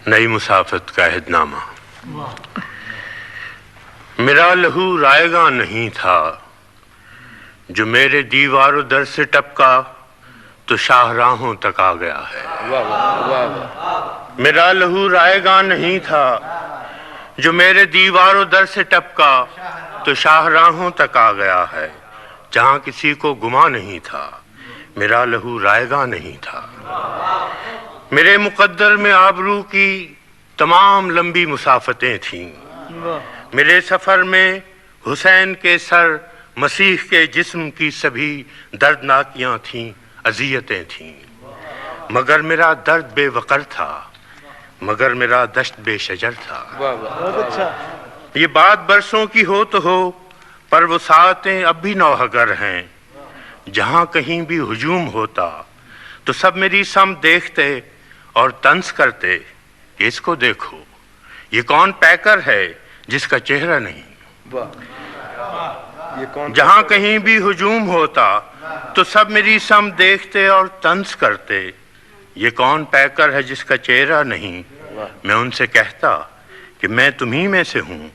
نئی مسافت کا عہد نامہ۔ میرا لہو رائے گاں نہیں تھا، جو میرے دیوار و در سے ٹپکا تو شاہراہوں تک آ گیا ہے۔ میرا لہو رائے گاں نہیں تھا، جو میرے دیوار و در سے ٹپکا تو شاہراہوں تک آ گیا ہے۔ جہاں کسی کو گما نہیں تھا، میرا لہو رائے گاں نہیں تھا۔ میرے مقدر میں آبرو کی تمام لمبی مسافتیں تھیں۔ میرے سفر میں حسین کے سر، مسیح کے جسم کی سبھی دردناکیاں تھیں، اذیتیں تھیں، مگر میرا درد بے وقر تھا، مگر میرا دشت بے شجر تھا۔ یہ بات برسوں کی ہو تو ہو، پر وہ ساعتیں اب بھی نوحگر ہیں۔ جہاں کہیں بھی ہجوم ہوتا تو سب میری سمت دیکھتے اور طنز کرتے کہ اس کو دیکھو، یہ کون پیکر ہے جس کا چہرہ نہیں۔ جہاں کہیں بھی ہجوم ہوتا تو سب میری سمت دیکھتے اور طنز کرتے، یہ کون پیکر ہے جس کا چہرہ نہیں۔ میں ان سے کہتا کہ میں تمہیں میں سے ہوں،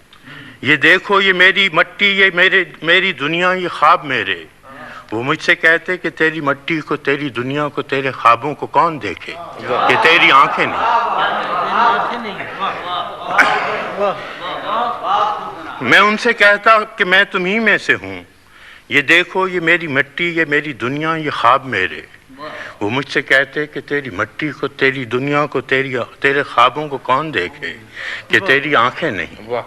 یہ دیکھو یہ میری مٹی، یہ میری دنیا، یہ خواب میرے۔ وہ مجھ سے کہتے کہ تیری مٹی کو، تیری دنیا کو، تیرے خوابوں کو کون دیکھے کہ تیری آنکھیں نہیں۔ میں ان سے کہتا کہ میں تمہیں میں سے ہوں، یہ دیکھو یہ میری مٹی، یہ میری دنیا، یہ خواب میرے۔ وہ مجھ سے کہتے کہ تیری مٹی کو، تیری دنیا کو، تیرے خوابوں کو کون دیکھے کہ تیری آنکھیں نہیں۔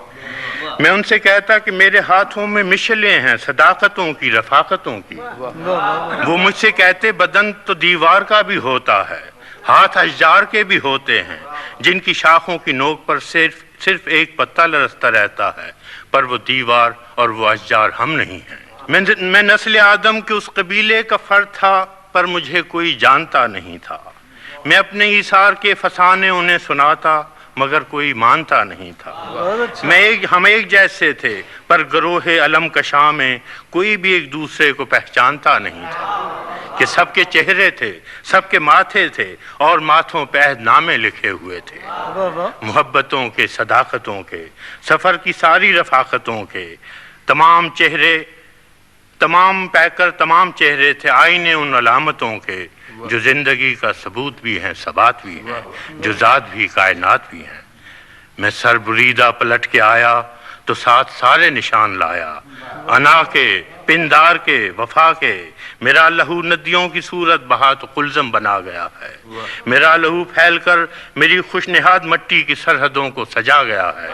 میں ان سے کہتا کہ میرے ہاتھوں میں مشلیں ہیں صداقتوں کی، رفاقتوں کی۔ وہ مجھ سے کہتے بدن تو دیوار کا بھی ہوتا ہے، ہاتھ اشجار کے بھی ہوتے ہیں، جن کی شاخوں کی نوک پر صرف ایک پتا لرزتا رہتا ہے، پر وہ دیوار اور وہ اشجار ہم نہیں ہیں۔ میں نسل آدم کے اس قبیلے کا فرد تھا، پر مجھے کوئی جانتا نہیں تھا۔ میں اپنے ایثار کے فسانے انہیں سناتا، مگر کوئی مانتا نہیں تھا۔ ہم ایک جیسے تھے، پر گروہ علم کشاں میں کوئی بھی ایک دوسرے کو پہچانتا نہیں تھا کہ سب کے چہرے تھے، سب کے ماتھے تھے، اور ماتھوں پہ عہد نامے لکھے ہوئے تھے، محبتوں کے، صداقتوں کے، سفر کی ساری رفاقتوں کے۔ تمام چہرے، تمام پیکر، تمام چہرے تھے آئینے ان علامتوں کے، جو زندگی کا ثبوت بھی ہیں، ثبات بھی ہیں، جو ذات بھی، کائنات بھی ہیں۔ میں سر بریدہ پلٹ کے آیا تو ساتھ سارے نشان لایا، انا کے، پندار کے، وفا کے۔ میرا لہو ندیوں کی صورت بہا تو قلزم بنا گیا ہے۔ میرا لہو پھیل کر میری خوش نہاد مٹی کی سرحدوں کو سجا گیا ہے،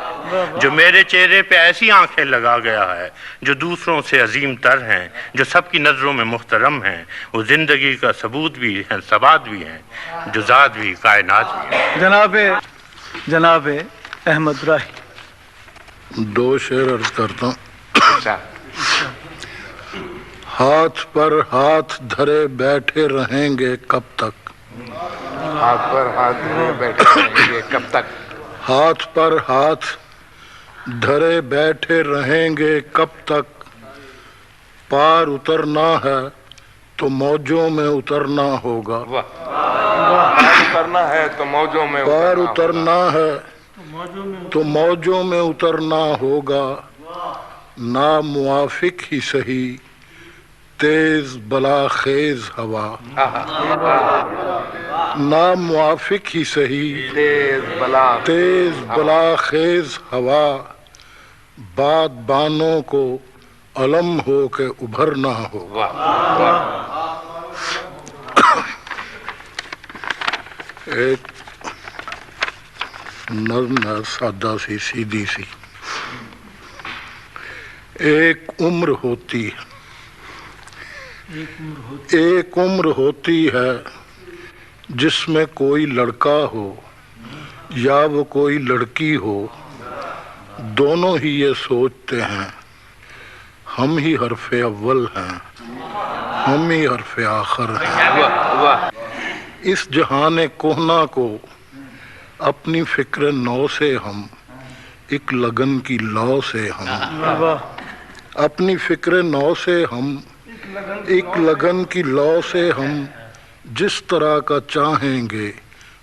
جو میرے چہرے پہ ایسی آنکھیں لگا گیا ہے جو دوسروں سے عظیم تر ہیں، جو سب کی نظروں میں محترم ہیں، وہ زندگی کا ثبوت بھی ہیں، ثبات بھی ہیں، جو ذات بھی، کائنات بھی ہیں۔ جناب احمد راہی، دو شعر عرض کرتا ہوں۔ ہاتھ پر ہاتھ دھرے بیٹھے رہیں گے کب تک، ہاتھ پر ہاتھ دھرے بیٹھے رہیں گے کب تک، ہاتھ پر ہاتھ دھرے بیٹھے رہیں گے کب تک، پار اترنا ہے تو موجوں میں اترنا ہوگا، پار اترنا ہے تو موجوں میں پار اترنا ہے تو موجوں میں اترنا ہوگا، ناموافق ہی سہی تیز بلا خیز ہوا، ناموافق ہی سہی تیز بلا خیز ہوا، باد بانوں کو علم ہو کے ابھرنا ہوگا۔ ایک نظم ہے سادہ سی، سیدھی سی۔ ایک عمر ہوتی ہے، ایک عمر ہوتی ہے جس میں کوئی لڑکا ہو یا وہ کوئی لڑکی ہو، دونوں ہی یہ سوچتے ہیں ہم ہی حرف اول ہیں، ہم ہی حرف آخر ہیں۔ اس جہان کوہنا کو اپنی فکر نو سے ہم، ایک لگن کی لو سے ہم، اپنی فکر نو سے ہم، ایک لگن کی لو سے ہم، جس طرح کا چاہیں گے